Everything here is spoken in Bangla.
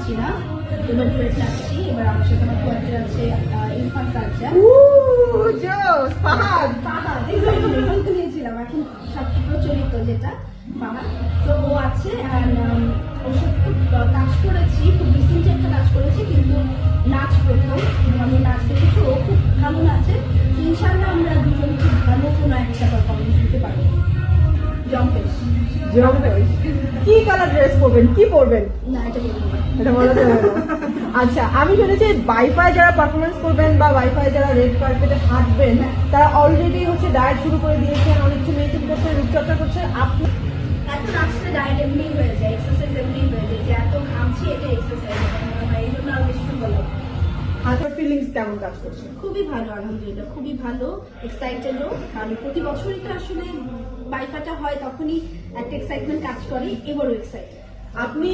নাচছি না, এবার ডুয়েট নাচছি। এবার আমার সাথে আমার কোয়ার্টার আছে ইরফান সাজ্জা, ফাহাদ নিয়েছিলাম এখন সবচেয়ে প্রচলিত যেটা ফাহাদ, তো ও আছে। ওর সাথে খুব কাজ করেছি, খুব রিসেন্টলি একটা কাজ করেছি, কিন্তু নাচ প্রথম আমি নাচ দেখেছি, ও খুব ভালো নাচে। ইনশাআল্লাহ আমরা দুজন খুব ভালো কোনো একটা পারফরমেন্স দিতে পারবো। জম্পেশ কি কালার ড্রেস পরবেন, কি পরবেন? না, এটা বলবো না। এটা বলা যাবে না। আচ্ছা, আমি শুনেছি ওয়াইফাই যারা পারফরমেন্স করবেন বা ওয়াইফাই যারা রেড কার্পেটে হাঁটবেন তারা অলরেডি হচ্ছে ডায়েট শুরু করে দিয়েছেন, অনেক কিছু মেকআপ করছে, রূপচর্চা করছে। আপনি এত নাচতে ডায়েট এমনি হয়ে যায়, এক্সারসাইজ এমনি হয়ে যায়, যে এত ঘামছি এটা এক্সারসাইজ মনে হয়, এই জন্য আর বেশি বলে। আপনার ফিলিংস কেমন কাজ করছে? খুবই ভালো, আলহামদুলিল্লাহ খুবই ভালো, এক্সাইটেডও। কারণ প্রতি বছরই তো আসলে বাইফাটা হয়, তখনই একটা এক্সাইটমেন্ট কাজ করে, এবারও এক্সাইটেড। আপনি